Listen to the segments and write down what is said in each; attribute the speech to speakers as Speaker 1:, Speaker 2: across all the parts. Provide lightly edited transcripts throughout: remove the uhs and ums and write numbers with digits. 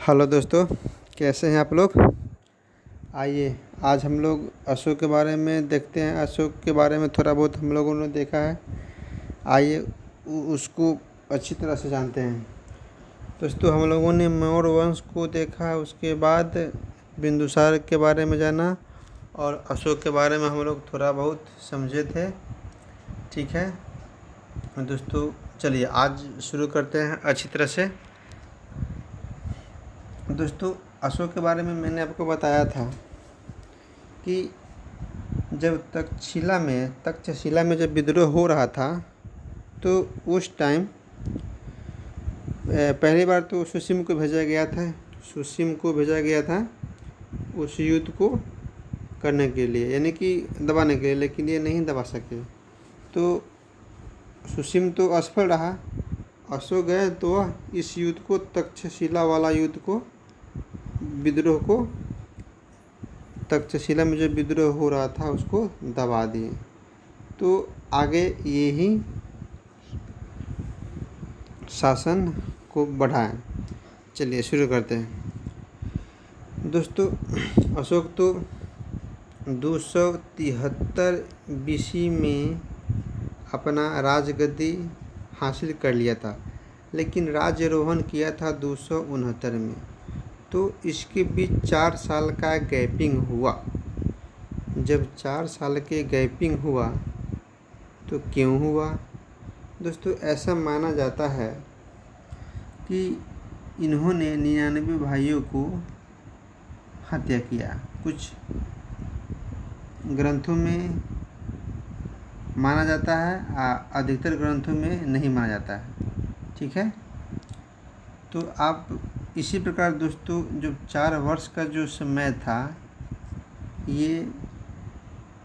Speaker 1: Hello दोस्तों, कैसे हैं आप लोग। आइए आज हम लोग अशोक के बारे में देखते हैं। अशोक के बारे में थोड़ा बहुत हम लोगों ने देखा है। आइए उसको अच्छी तरह से जानते हैं। दोस्तों, हम लोगों ने मौर्य वंश को देखा, उसके बाद बिंदुसार के बारे में जाना और अशोक के बारे में हम लोग थोड़ा बहुत समझे थे। ठीक है दोस्तों, चलिए आज शुरू करते हैं अच्छी तरह से। दोस्तों, अशोक के बारे में मैंने आपको बताया था कि जब तक्षशिला में जब विद्रोह हो रहा था तो उस टाइम पहली बार तो सुसीम को भेजा गया था उस युद्ध को करने के लिए, यानी कि दबाने के लिए, लेकिन ये नहीं दबा सके। तो सुसीम तो असफल रहा। अशोक गए तो इस युद्ध को, तक्षशिला वाला युद्ध को, विद्रोह को, तक्षशिला में जो विद्रोह हो रहा था उसको दबा दिए। तो आगे ये ही शासन को बढ़ाएं। चलिए शुरू करते हैं। दोस्तों, अशोक तो 273 BC में अपना राजगद्दी हासिल कर लिया था, लेकिन राज्यारोहण किया था 269 में। तो इसके बीच 4 साल का गैपिंग हुआ। जब 4 साल के गैपिंग हुआ तो क्यों हुआ दोस्तों? ऐसा माना जाता है कि इन्होंने 99 भाइयों को हत्या किया। कुछ ग्रंथों में माना जाता है, अधिकतर ग्रंथों में नहीं माना जाता है। ठीक है, तो आप इसी प्रकार दोस्तों, जो 4 वर्ष का जो समय था, ये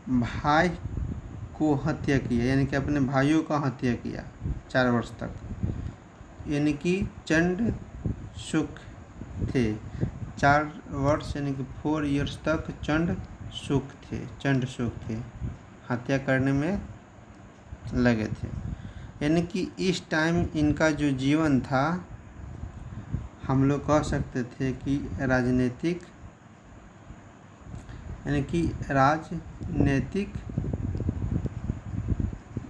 Speaker 1: भाई को हत्या किया, यानी कि अपने भाइयों का हत्या किया 4 वर्ष तक, यानी कि चंड सुख थे। 4 वर्ष यानी कि 4 years तक चंड सुख थे, हत्या करने में लगे थे। यानी कि इस टाइम इनका जो जीवन था, हम लोग कह सकते थे कि राजनीतिक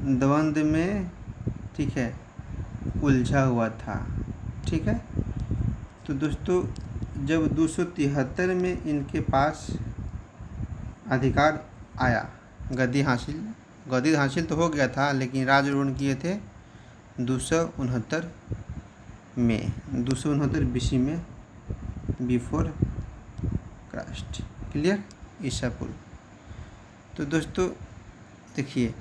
Speaker 1: द्वंद्व में, ठीक है, उलझा हुआ था। ठीक है, तो दोस्तों, जब 273 में इनके पास अधिकार आया, गद्दी हासिल तो हो गया था, लेकिन राज्यारोहण किए थे 269 BC में, बिफोर क्राइस्ट। क्लियर? ईसा पूर्व। तो दोस्तों देखिए,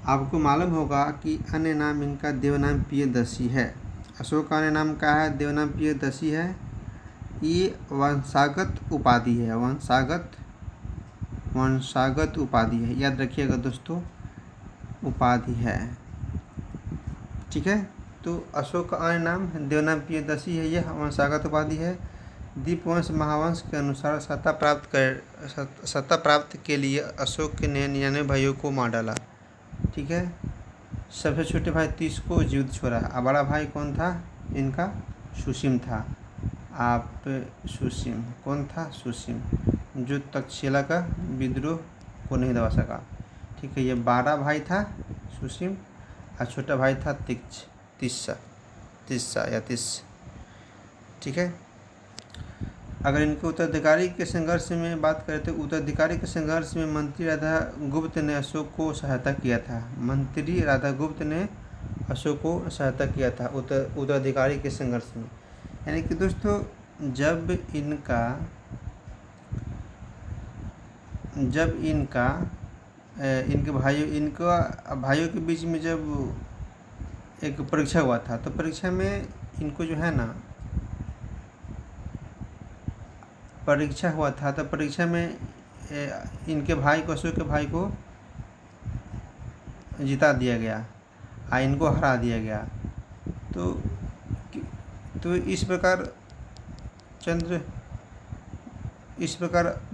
Speaker 1: आपको मालूम होगा कि अन्य नाम इनका देवनाम प्रियदर्शी है। अशोक का अन्य नाम क्या है? देवनाम प्रियदर्शी है। ये वंशागत उपाधि है, वंशागत उपाधि है, याद रखिएगा दोस्तों, उपाधि है। ठीक है, तो अशोक का अन्य नाम देवनाम प्रियदर्शी है, यह वंशागत उपाधि है। दीपवंश महावंश के अनुसार सत्ता प्राप्त के लिए अशोक ने 99 भाइयों को मार डाला। ठीक है, सबसे छोटे भाई 30 को जीवित छोड़ा। बड़ा भाई कौन था इनका? सुसीम था। सुसीम कौन था? सुसीम, जो तक्षशिला का विद्रोह को नहीं दबा सका। ठीक है, ये 12 भाई था सुसीम, और छोटा भाई था तिस्सा। ठीक है, अगर इनके उत्तराधिकारी के संघर्ष में बात करें तो उत्तराधिकारी के संघर्ष में मंत्री राधा गुप्त ने अशोक को सहायता किया था। उत्तराधिकारी के संघर्ष में, यानी कि दोस्तों, जब इनके भाइयों के बीच में जब एक परीक्षा हुआ था, तो परीक्षा में इनको जो है ना, तो परीक्षा में इनके भाई को, अशोक के भाई को जिता दिया गया, इनको हरा दिया गया। तो इस प्रकार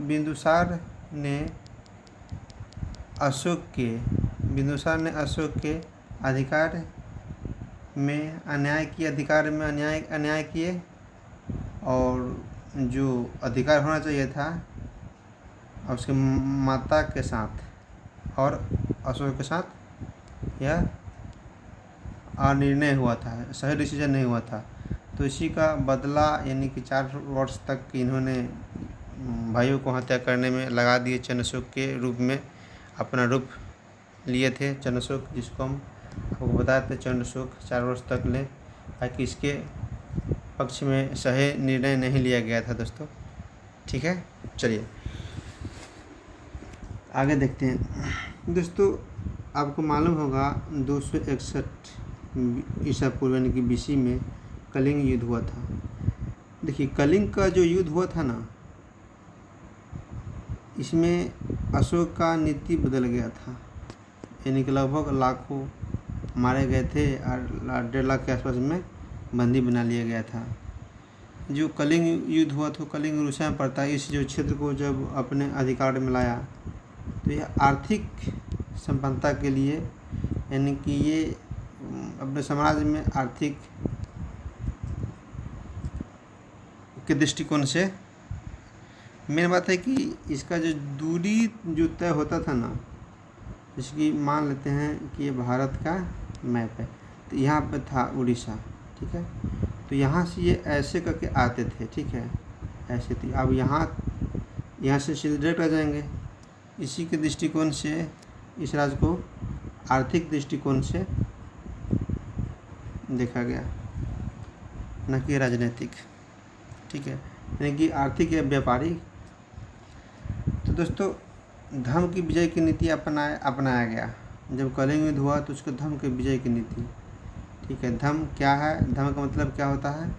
Speaker 1: बिंदुसार ने अशोक के अधिकार में अन्याय किए, अधिकार में अन्याय किए, और जो अधिकार होना चाहिए था उसकी माता के साथ और अशोक के साथ यह अनिर्णय हुआ था, सही डिसीजन नहीं हुआ था। तो इसी का बदला यानी कि 4 वर्ष तक इन्होंने भाइयों को हत्या करने में लगा दिए। चंद्रशोक के रूप में अपना रूप लिए थे चंद्रशोक, जिसको हम आपको बताए थे चंद्रशोक 4 वर्ष तक ले, ताकि इसके पक्ष में सही निर्णय नहीं लिया गया था दोस्तों। ठीक है, चलिए आगे देखते हैं। दोस्तों आपको मालूम होगा 261 ईसा पूर्व यानी कि BC में कलिंग युद्ध हुआ था। देखिए कलिंग का जो युद्ध हुआ था ना, इसमें अशोक का नीति बदल गया था, यानी कि लगभग लाखों मारे गए थे और 1.5 लाख के आसपास में बंदी बना लिया गया था। जो कलिंग युद्ध हुआ था, कलिंग रूसिया में पड़ता है। इस जो क्षेत्र को जब अपने अधिकार में लाया तो यह आर्थिक संपन्नता के लिए, यानी कि ये अपने समाज में आर्थिक के दृष्टिकोण से मेन बात है कि इसका जो दूरी जो तय होता था ना, जैसे कि मान लेते हैं कि ये भारत का मैप है, तो यहाँ पे था उड़ीसा, ठीक है, तो यहाँ से ये ऐसे करके आते थे, ठीक है, ऐसे थी। अब यहाँ से सीधे डायरेक्ट आ जाएंगे। इसी के दृष्टिकोण से इस राज्य को आर्थिक दृष्टिकोण से देखा गया, न कि राजनीतिक, ठीक है, यानी कि आर्थिक या व्यापारिक। तो दोस्तों धर्म की विजय की नीति अपनाया गया। जब कलिंग युद्ध हुआ तो उसको धर्म के विजय की नीति, ठीक है। धर्म क्या है, धर्म का मतलब क्या होता है,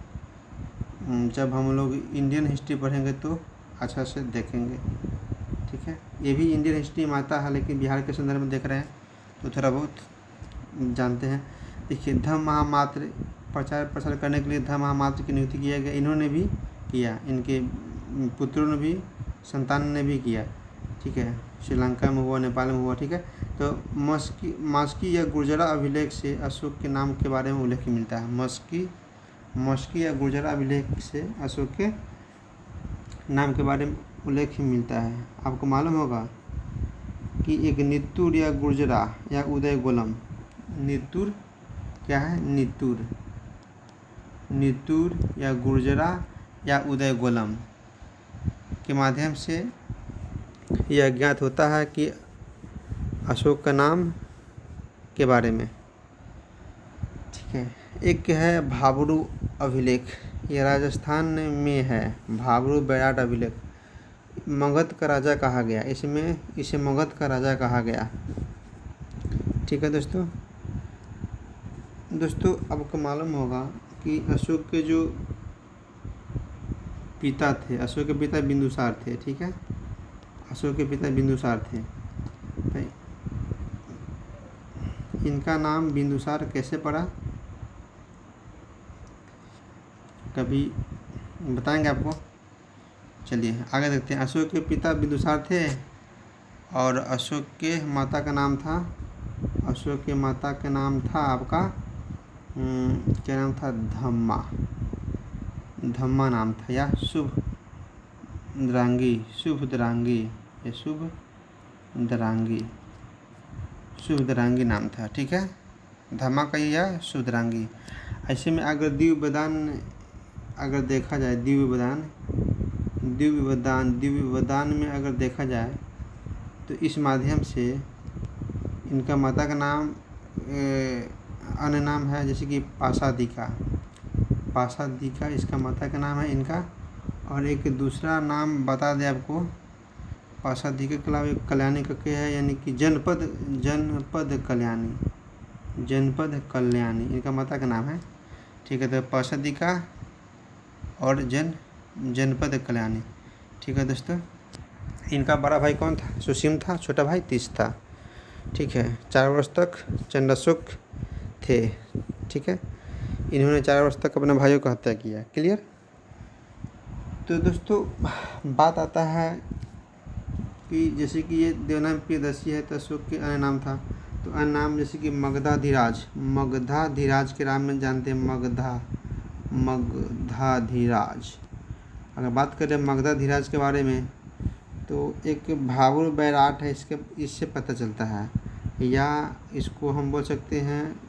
Speaker 1: जब हम लोग इंडियन हिस्ट्री पढ़ेंगे तो अच्छा से देखेंगे, ठीक है। ये भी इंडियन हिस्ट्री में आता है, लेकिन बिहार के संदर्भ में देख रहे हैं तो थोड़ा बहुत जानते हैं। देखिए धर्म महामात्र प्रचार प्रसार करने के लिए धर्म महामात्र की नियुक्ति किया गया। इन्होंने भी किया, इनके पुत्रों ने भी, संतान ने भी किया, ठीक है। श्रीलंका में हुआ, नेपाल में हुआ, ठीक है। तो मस्की या गुर्जरा अभिलेख से अशोक के नाम के बारे में उल्लेख मिलता है। मस्की या गुर्जरा अभिलेख से अशोक के नाम के बारे में उल्लेख मिलता है। आपको मालूम होगा कि एक नित्तुर या गुर्जरा या उदय गोलम, नित्तुर क्या है, नित्तुर या गुर्जरा या उदय गोलम के माध्यम से यह ज्ञात होता है कि अशोक का नाम के बारे में, ठीक है। एक है भाबरू अभिलेख, ये राजस्थान में है। भाबरू बैराट अभिलेख, मगध का राजा कहा गया, इसे मगध का राजा कहा गया, ठीक है दोस्तों। आपको मालूम होगा कि अशोक के जो पिता थे, अशोक के पिता बिंदुसार थे, ठीक है। अशोक के पिता बिंदुसार थे। तो इनका नाम बिंदुसार कैसे पड़ा, कभी बताएंगे आपको। चलिए आगे देखते हैं। अशोक के पिता बिंदुसार थे और अशोक के माता का नाम था, अशोक के माता का नाम था आपका क्या नाम था, धम्मा नाम था, या शुभदरांगी नाम था, ठीक है। धम्मा का या शुभदरांगी। ऐसे में अगर दिव्यवदान अगर देखा जाए, दिव्यवदान में अगर देखा जाए तो इस माध्यम से इनका माता का नाम अन्य नाम है, जैसे कि पासादिका इसका माता का नाम है इनका। और एक दूसरा नाम बता दें आपको, पासादिका के अलावा एक कल्याणी करके है, यानी कि जनपद कल्याणी इनका माता का नाम है, ठीक है। तो पासादिका और जनपद कल्याणी, ठीक है दोस्तों। इनका बड़ा भाई कौन था, सुसीम था, छोटा भाई तीस था, ठीक है। 4 वर्ष तक चंद्रशोक थे, ठीक है। इन्होंने 4 वर्ष तक अपने भाइयों को हत्या किया, क्लियर। तो दोस्तों बात आता है कि जैसे कि ये देवनाम प्रियदर्शी है, तो अशोक के अन्य नाम था। तो अन्य नाम जैसे कि मगधाधीराज, मगधाधीराज के नाम में जानते हैं, मगधाधीराज। अगर बात करें मगधाधीराज के बारे में तो एक भावुर बैराट है, इससे पता चलता है, या इसको हम बोल सकते हैं,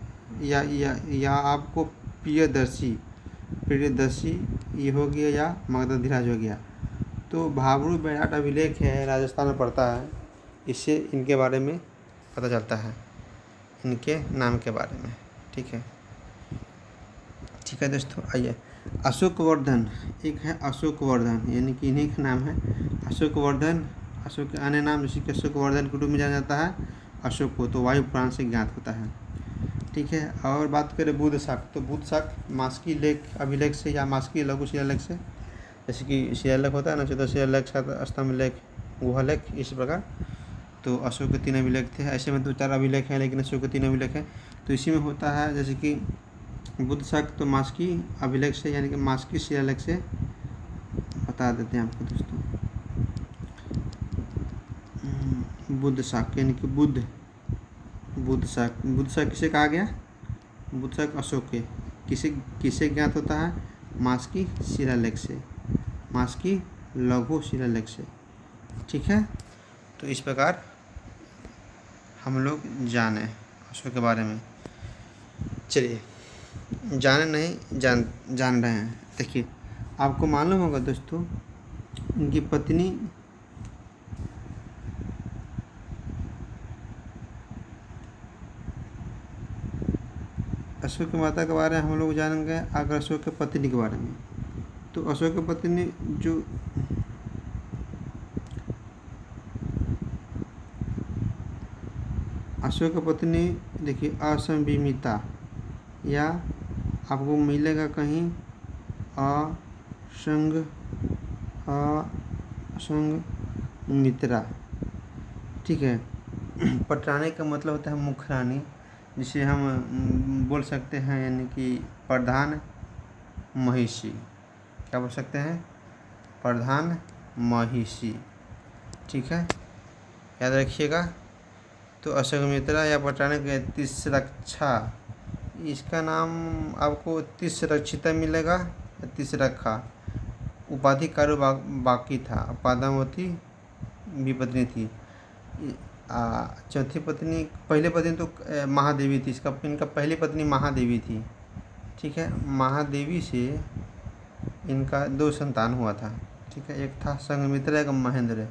Speaker 1: या आपको प्रियदर्शी ये हो गया, या मगधाधीराज हो गया। तो भावुर बैराट अभिलेख है, राजस्थान में पड़ता है, इससे इनके बारे में पता चलता है, इनके नाम के बारे में। ठीक है दोस्तों, आइए अशोकवर्धन, एक है अशोकवर्धन, यानी कि इन्हीं का नाम है अशोकवर्धन। अशोक के अन्य नाम जैसे कि अशोकवर्धन के रूप में जाना जाता है अशोक को, तो वायु पुराण से ज्ञात होता है। ठीक है, और बात करें बुध शाक, तो बुध शाक मास्की लेख अभिलेख से या मास्की लघु शिलालेख से, जैसे कि शिलालेख होता है ना, चौदह शिलालेख, स्तंभ लेख, गुहा लेख, इस प्रकार। तो अशोक के 3 अभिलेख थे, ऐसे में 2-4 अभिलेख हैं, लेकिन अशोक के 3 अभिलेख हैं। तो इसी में होता है, जैसे कि बुध शाक तो मास्की अभिलेख से, यानी कि मास्की शिलालेख से बता देते हैं आपको दोस्तों। बुध शाक यानी कि बुध शाक किसे कहा गया? बुध शाक अशोक के किसे ज्ञात होता है? मास्की शिलालेख से, मास्की लघु शिलालेख से। ठीक है, तो इस प्रकार हम लोग जाने अशोक के बारे में। चलिए, जान रहे हैं। देखिए, आपको मालूम होगा दोस्तों, उनकी पत्नी अशोक की माता के बारे में हम लोग जानेंगे। अगर अशोक के पत्नी के बारे में, तो अशोक की पत्नी जो अशोक की पत्नी देखिए असंविमिता, या आपको मिलेगा कहीं असंगमित्रा। ठीक है, पटरानी का मतलब होता है मुखरानी, जिसे हम बोल सकते हैं, यानी कि प्रधान महिषी। क्या बोल सकते हैं? प्रधान महिषी। ठीक है, याद रखिएगा। तो असंगमित्रा या पटरानी के तिस्रक्षा, इसका नाम आपको तिस्रक्षिता मिलेगा, तिस्रखा। उपाधि कार्य बाकी था, पद्मावती भी पत्नी थी। चौथी पत्नी, पहली पत्नी तो महादेवी थी, इनका पहली पत्नी महादेवी थी। ठीक है, महादेवी से इनका 2 संतान हुआ था। ठीक है, एक था संघमित्रा, एक महेंद्र।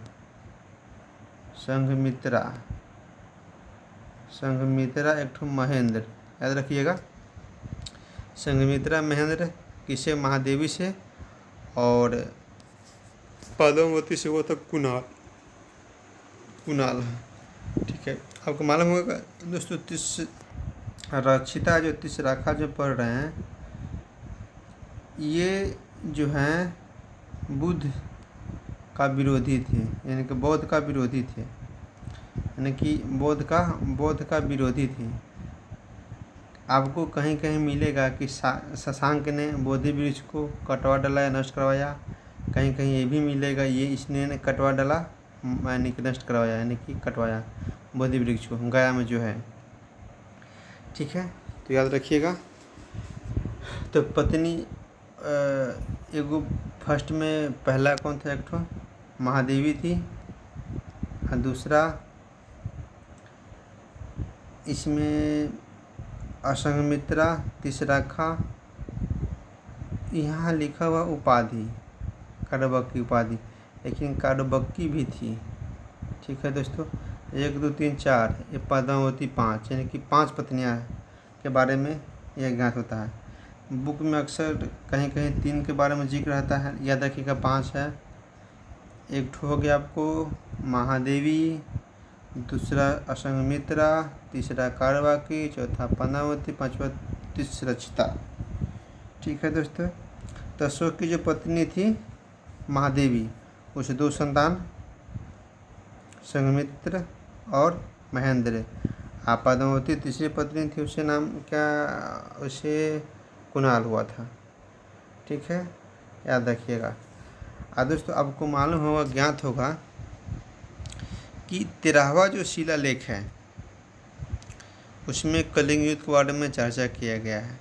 Speaker 1: संघमित्रा एक ठो महेंद्र, याद रखिएगा। संघमित्रा महेंद्र किसे? महादेवी से। और पद्मावती से वो था कुणाल। ठीक है, आपको मालूम होगा दोस्तों, तिस्रक्षिता जो तिस्रखा जो पढ़ रहे हैं, ये जो हैं बुद्ध का विरोधी थे, यानी कि बौद्ध का विरोधी थे, यानी कि बौद्ध का विरोधी थे। आपको कहीं कहीं मिलेगा कि शशांक ने बोधि वृक्ष को कटवा डाला या नष्ट करवाया, कहीं कहीं ये भी मिलेगा ये इसने कटवा डाला, यानी कि नष्ट करवाया, यानी कि कटवाया बोधि वृक्ष को, गया में जो है। ठीक है, तो याद रखिएगा। तो पत्नी एगो फर्स्ट में पहला कौन था? एक ठो महादेवी थी, और दूसरा इसमें असंगमित्रा, तिस्रखा। यहाँ लिखा हुआ उपाधि काडबक्की उपाधि, लेकिन काडबक्की भी थी। ठीक है दोस्तों, 1 2 3 4, ये पद्मावती 5, यानी कि 5 पत्नियाँ के बारे में यह ज्ञात होता है। बुक में अक्सर कहीं कहीं 3 के बारे में जिक्र रहता है, याद रखिएगा 5 है। एक ठो हो गया आपको महादेवी, दूसरा असंगमित्रा, तीसरा काडबक्की, चौथा पद्मावती, 5वां तिस्रक्षिता। ठीक है दोस्तों, तो अशोक की जो पत्नी थी महादेवी, उसे 2 संतान संघमित्र और महेंद्र। पद्मावती तीसरी पत्नी थी, उसे नाम क्या? उसे कुणाल हुआ था। ठीक है, याद रखिएगा। दोस्तों, आपको मालूम होगा, ज्ञात होगा कि 13वां जो शिलालेख है, उसमें कलिंग युद्ध के बारे में चर्चा किया गया है।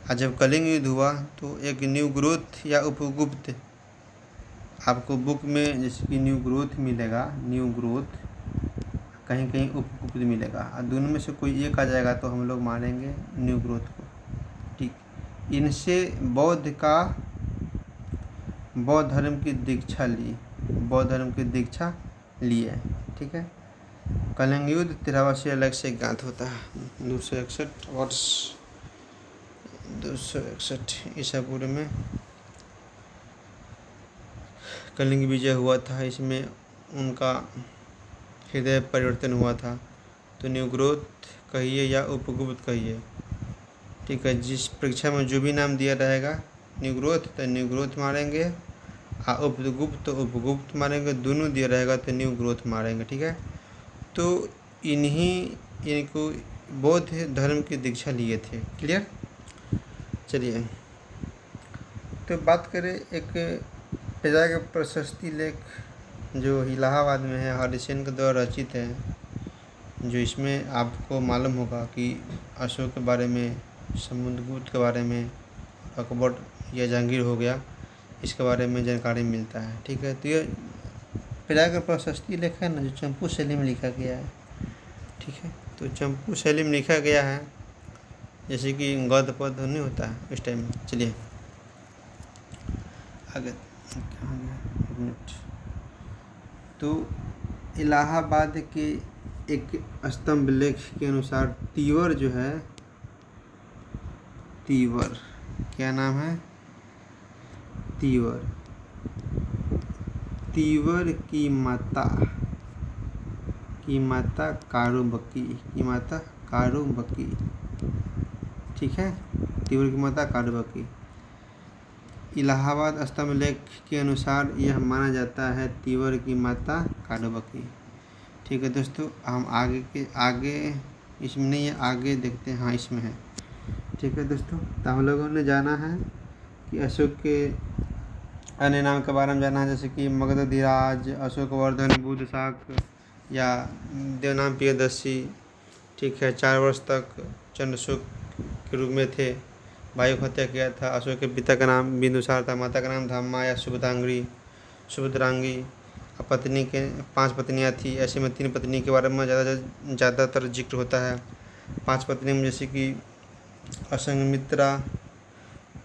Speaker 1: और जब कलिंग युद्ध हुआ तो एक न्यू ग्रोथ या उपगुप्त, आपको बुक में जैसे कि न्यू ग्रोथ मिलेगा, न्यू ग्रोथ, कहीं कहीं उपगुप्त मिलेगा, और दोनों में से कोई एक आ जाएगा तो हम लोग मानेंगे न्यू ग्रोथ को। ठीक, इनसे बौद्ध धर्म की दीक्षा ली, बौद्ध धर्म की दीक्षा लिए। ठीक है, कलिंग युद्ध 1300 अलग से ज्ञात होता है। 261 वर्ष 261 ईसा पूर्व में कलिंग विजय हुआ था। इसमें उनका हृदय परिवर्तन हुआ था। तो न्यू ग्रोथ कहिए या उपगुप्त कहिए, ठीक है, जिस परीक्षा में जो भी नाम दिया रहेगा न्यू ग्रोथ तो न्यू ग्रोथ मारेंगे, और उपगुप्त तो उपगुप्त मारेंगे, दोनों दिया रहेगा तो न्यू ग्रोथ मारेंगे। ठीक है, तो इनको बौद्ध धर्म की दीक्षा लिए थे। क्लियर। चलिए, तो बात करें एक प्रजा के प्रशस्ति लेख जो इलाहाबाद में है, हरिसेन के द्वारा रचित है, जो इसमें आपको मालूम होगा कि अशोक के बारे में, समुद्रगुप्त के बारे में, अकबर या जहांगीर हो गया, इसके बारे में जानकारी मिलता है। ठीक है, तो ये प्रजा का प्रशस्ति लेख है ना, जो चंपू शैली में लिखा गया है। ठीक है, तो चंपू शैली में लिखा गया है, जैसे कि गद्य पद नहीं होता है इस टाइम। चलिए आगे, एक मिनट। तो इलाहाबाद के एक स्तंभ लेख के अनुसार तीवर जो है, तीवर क्या नाम है, तीवर, तीवर की माता कारुबकी, ठीक है, तीवर की माता कारुबकी। इलाहाबाद स्तंभ लेख के अनुसार यह माना जाता है तीवर की माता कारुबकी। ठीक है दोस्तों, हम आगे इसमें नहीं है, आगे देखते हैं। हाँ, इसमें है। ठीक है दोस्तों, तो हम लोगों ने जाना है कि अशोक के अन्य नाम के बारे में जाना है, जैसे कि मगधधीराज, अशोकवर्धन, बुद्धशाक या देवनाम प्रियदर्शी। ठीक है, 4 वर्ष तक चंद्रशोक के रूप में थे। भाइयों को हत्या किया था। अशोक के पिता का नाम बिंदुसार था, माता का नाम था माया सुभद्रांगी। पत्नी के 5 पत्नियां थी। ऐसे में 3 पत्नी के बारे में ज़्यादातर जिक्र होता है। 5 पत्नी में जैसे कि असंगमित्रा,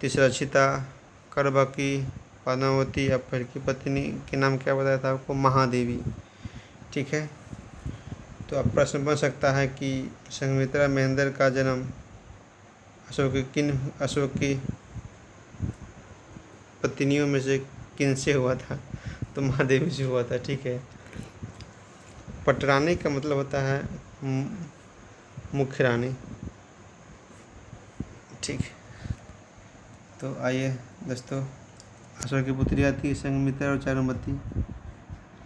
Speaker 1: तिसरक्षिता, करबकी, पद्मावती। अब फिर की पत्नी के नाम क्या बताया था आपको, महादेवी। ठीक है, तो अब प्रश्न बन सकता है कि संघमित्रा महेंद्र का जन्म अशोक की पत्नियों में से किन से हुआ था, तो महादेवी से हुआ था। ठीक है, पटरानी का मतलब होता है मुख्य रानी। ठीक, तो आइए दोस्तों, अशोक की पुत्रियाँ थी संघमित्रा और चारुमती।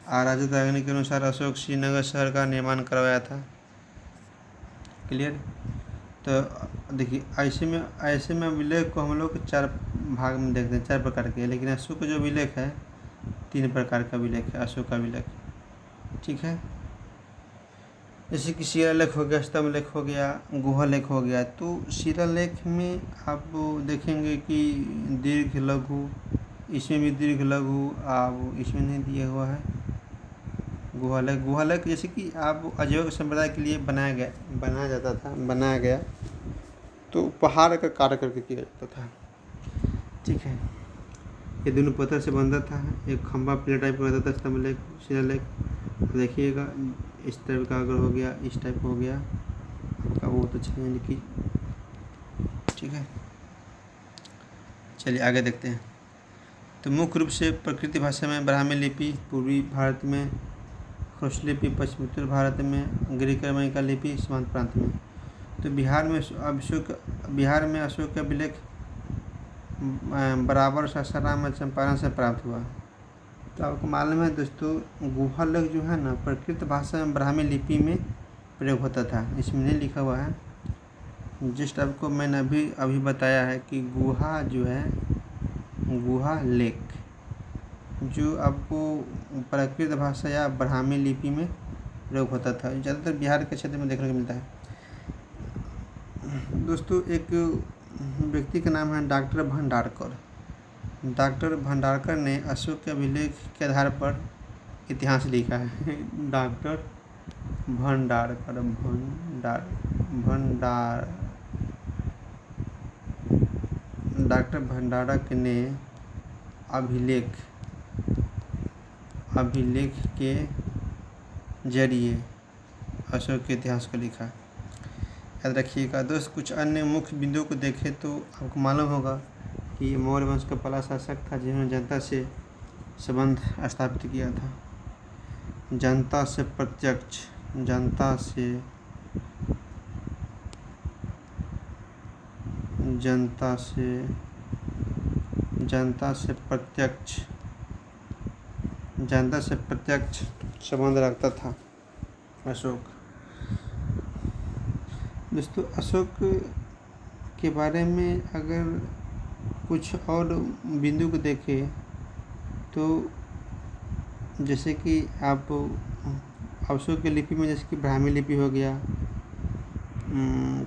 Speaker 1: राजा ताराग्नि के अनुसार अशोक श्रीनगर शहर का निर्माण करवाया था। क्लियर। तो देखिए, ऐसे में अभिलेख को हम लोग 4 भाग में देखते हैं, 4 प्रकार के। लेकिन अशोक का जो अभिलेख है 3 प्रकार का अभिलेख है, अशोक का अभिलेख। ठीक है, जैसे कि शिलालेख हो गया, स्तंभ लेख हो गया, गुहा लेख हो गया। तो शिलालेख में आप देखेंगे कि दीर्घ लघु, इसमें भी दीर्घ लघु, आप इसमें नहीं दिया हुआ है। गुहालेख जैसे कि आप अजोग संप्रदाय के लिए बनाया गया, तो पहाड़ का कार्य करके किया जाता था। ठीक है, ये दोनों पत्थर से बंधा था। एक खंभा प्लेट टाइप का रहता था स्तंभ लेख, शिलालेख। देखिएगा, इस टाइप का अगर हो गया, इस टाइप हो गया आपका, बहुत अच्छा है लिखी। ठीक है, चलिए आगे देखते हैं। तो मुख्य रूप से प्रकृति भाषा में ब्राह्मी लिपि पूर्वी भारत में, खरोष्ठ लिपि पश्चिम उत्तर भारत में, ग्रीक अमेरिका लिपि सीमांत प्रांत में। तो बिहार में अशोक का अभिलेख बराबर सासाराम और चंपारण से प्राप्त हुआ। तो आपको मालूम है दोस्तों, गुहा लेख जो है ना, प्रकृत भाषा में ब्राह्मी लिपि में प्रयोग होता था। इसमें नहीं लिखा हुआ है, जस्ट आपको मैंने अभी बताया है कि गुहा जो है, गुहा लेख जो आपको प्राकृत भाषा या ब्राह्मी लिपि में प्रयोग होता था, ज़्यादातर बिहार के क्षेत्र में देखने को मिलता है। दोस्तों एक व्यक्ति का नाम है डॉक्टर भंडारकर। डॉक्टर भंडारकर ने अशोक के अभिलेख के आधार पर इतिहास लिखा है। डॉक्टर भंडारकर डॉक्टर भंडारक ने अभिलेख के जरिए अशोक के इतिहास को लिखा। याद रखिएगा दोस्त। कुछ अन्य मुख्य बिंदुओं को देखें तो आपको मालूम होगा कि मौर्य वंश का पहला शासक था जिन्होंने जनता से संबंध स्थापित किया था। जनता से प्रत्यक्ष संबंध रखता था अशोक। दोस्तों अशोक के बारे में अगर कुछ और बिंदु को देखें तो जैसे कि आप अशोक की लिपि में जैसे कि ब्राह्मी लिपि हो गया,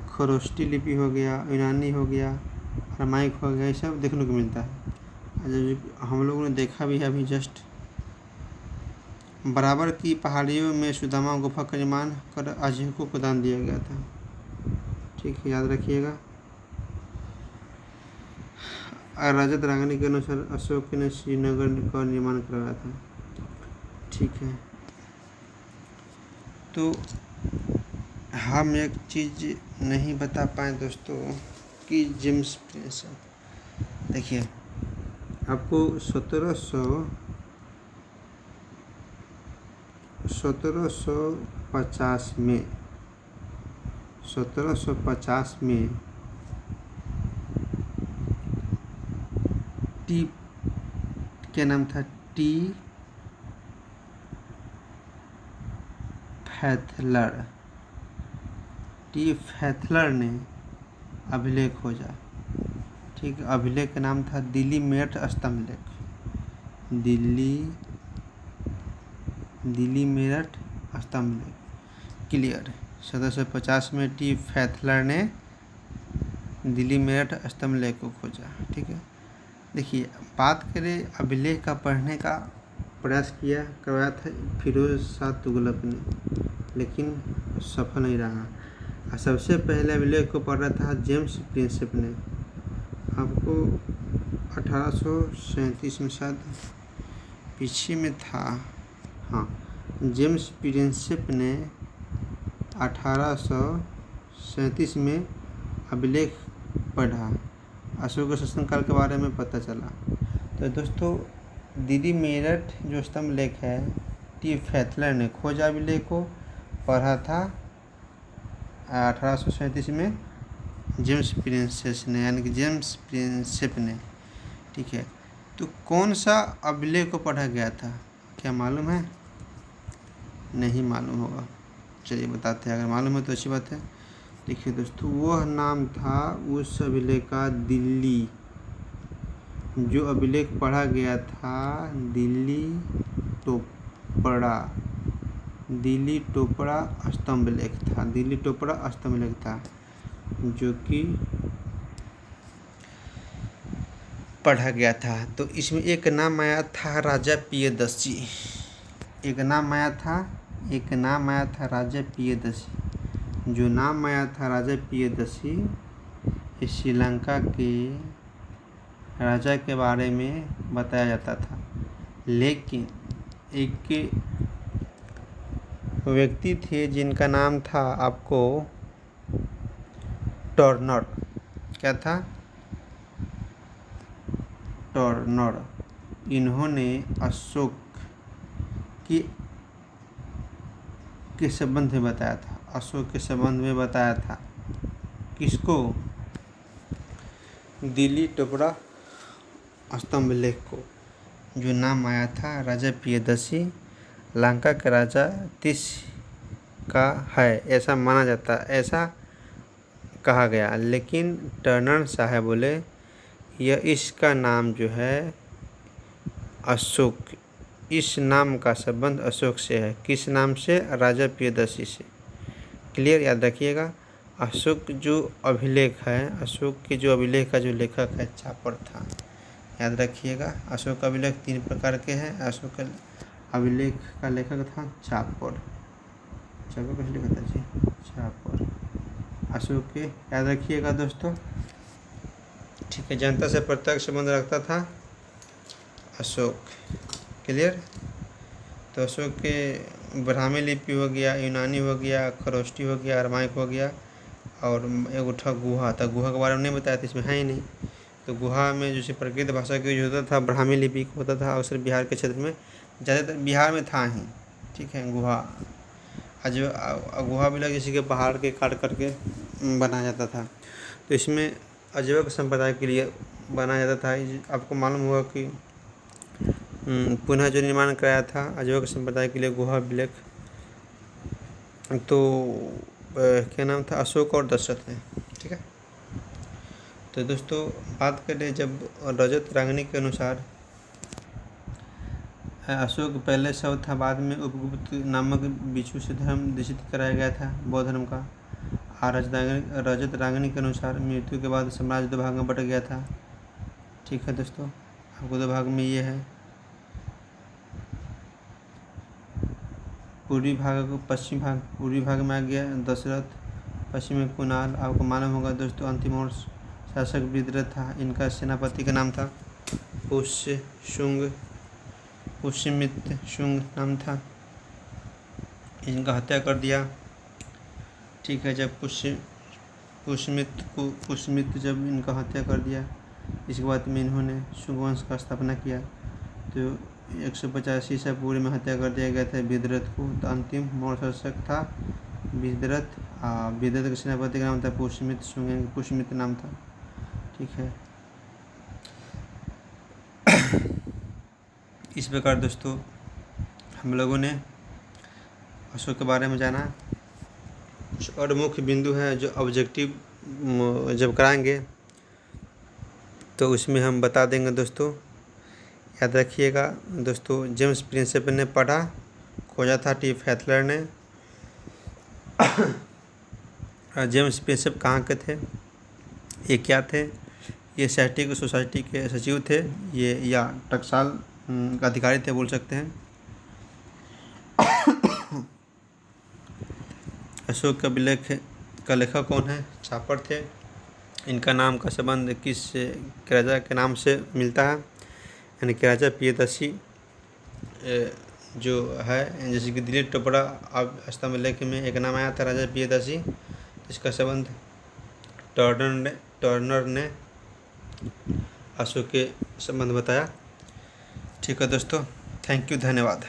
Speaker 1: खरोष्टी लिपि हो गया, यूनानी हो गया, अरामाइक हो गया, ये सब देखने को मिलता है। हम लोगों ने देखा भी है अभी जस्ट। बराबर की पहाड़ियों में सुदामा गुफा का निर्माण कर अजयकों को दान दिया गया था। ठीक है, याद रखिएगा। राजा दरांगनी के अनुसार अशोक ने श्रीनगर का निर्माण करवाया था। ठीक है, तो हम एक चीज़ नहीं बता पाए दोस्तों कि जेम्स प्रिंसेप, देखिए आपको 1750 में टी क्या नाम था, टी फैथलर ने अभिलेख खोजा। ठीक है, अभिलेख का नाम था दिल्ली मेरठ स्तंभ लेख। दिल्ली मेरठ स्तंभ लेख। क्लियर। 1750 में टी फैथलर ने दिल्ली मेरठ स्तंभ लेख को खोजा। ठीक है, देखिए बात करें अभिलेख का पढ़ने का प्रयास करवाया था फिरोज शाह तुगलक ने, लेकिन सफल नहीं रहा। सबसे पहले अभिलेख को पढ़ा था जेम्स प्रिंसेप ने। आपको 1837 में शायद पीछे में था, हाँ, जेम्स प्रिंसेप ने 1837 में अभिलेख पढ़ा। अशोक के शासनकाल के बारे में पता चला। तो दोस्तों दिल्ली मेरठ जो स्तंभ लेख है टी फैथलर ने खोजा, अभिलेख को पढ़ा था 1837 में जेम्स प्रिंसेप ने। ठीक है, तो कौन सा अभिलेख को पढ़ा गया था, क्या मालूम है? नहीं मालूम होगा, चलिए बताते हैं। अगर मालूम है तो अच्छी बात है। देखिए दोस्तों, वह नाम था उस अभिलेख का दिल्ली, जो अभिलेख पढ़ा गया था दिल्ली टोपड़ा स्तंभ लेख था। दिल्ली टोपड़ा स्तंभ लेख था जो कि पढ़ा गया था। तो इसमें एक नाम आया था राजा प्रियदर्शी। एक नाम आया था राजा प्रियदर्शी। जो नाम आया था राजा प्रियदर्शी, इस श्रीलंका के राजा के बारे में बताया जाता था। लेकिन एक व्यक्ति थे जिनका नाम था आपको टर्नर। क्या था? टर्नर। इन्होंने अशोक के संबंध में बताया था। अशोक के संबंध में बताया था किसको? दिल्ली टोपड़ा स्तंभ लेख को। जो नाम आया था राजा प्रियदर्शी, लंका के राजा तीस का है ऐसा माना जाता, ऐसा कहा गया। लेकिन टर्नर साहब बोले यह इसका नाम जो है अशोक, इस नाम का संबंध अशोक से है। किस नाम से? राजा प्रियदर्शी से। क्लियर, याद रखिएगा। अशोक जो अभिलेख है, अशोक के जो अभिलेख का जो लेखक है चापर था। याद रखिएगा, अशोक अभिलेख 3 प्रकार के हैं। अशोक अभिलेख का लेखक था चापर। चापर कैसे लिखा था जी? चापर। अशोक के याद रखिएगा दोस्तों, ठीक है। जनता से प्रत्यक्ष संबंध रखता था अशोक। क्लियर? तो अशोक के ब्राह्मी लिपि हो गया, यूनानी हो गया, खरोष्टी हो गया, अरमाइक हो गया, और एक उठा गुहा था। गुहा के बारे में नहीं बताया था, इसमें है ही नहीं। तो गुहा में जैसे प्राकृत भाषा का यूज होता था, ब्राह्मी लिपि होता था, और सिर्फ बिहार के क्षेत्र में, ज़्यादातर बिहार में था ही, ठीक है। गुहा गुहा भी लग जैसे कि पहाड़ के काट करके बनाया जाता था। तो इसमें अजवक संप्रदाय के लिए बनाया जाता था। आपको मालूम होगा कि पुनः जो निर्माण कराया था अजवक संप्रदाय के लिए गुहा अभिलेख, तो क्या नाम था? अशोक और दशरथ है, ठीक है। तो दोस्तों बात करें जब रजत रांगनी के अनुसार अशोक पहले शव था, बाद में उपगुप्त नामक बिच्छू से धर्म दूषित कराया गया था, बौद्ध धर्म का। और रजत रांगनी के अनुसार मृत्यु के बाद साम्राज्य 2 भाग में बट गया था, ठीक है दोस्तों। आपको 2 भाग में ये है, पूर्वी भाग पश्चिम भाग। पूर्वी भाग में आ गया दशरथ, पश्चिम में कुणाल। आपको मालूम होगा दोस्तों अंतिम और शासक विदरथ था। इनका सेनापति का नाम था पुष्यमित्र शुंग नाम था। इनका हत्या कर दिया, ठीक है। जब पुष्यमित्र जब इनका हत्या कर दिया, इसके बाद में इन्होंने शुंग वंश का स्थापना किया। तो 185 ईसा पूर्व में हत्या कर दिया गया था विदरथ को। तो अंतिम मौर्य शासक था विदरथ। विदरथ के सेनापति का नाम था पुष्यमित्र शुंग, पुष्यमित्र नाम था, ठीक है। इस प्रकार दोस्तों हम लोगों ने अशोक के बारे में जाना। कुछ और मुख्य बिंदु हैं जो ऑब्जेक्टिव जब कराएंगे तो उसमें हम बता देंगे दोस्तों। याद रखिएगा दोस्तों, जेम्स प्रिंसेप ने पढ़ा, खोजा था टी फैथलर ने। जेम्स प्रिंसेप कहाँ के थे, ये क्या थे? ये सैटिक सोसाइटी के सचिव थे ये, या टकसाल का अधिकारी थे बोल सकते हैं। अशोक का अभिलेख का लेखक कौन है? चापर थे। इनका नाम का संबंध किस राजा के नाम से मिलता है? यानी कि राजा प्रियदर्शी जो है, जैसे कि दिलीप टोपड़ा अब स्तंभ लेख में एक नाम आया था राजा प्रियदर्शी, इसका संबंध टर्नर ने अशोक के संबंध बताया, ठीक है दोस्तों। थैंक यू, धन्यवाद।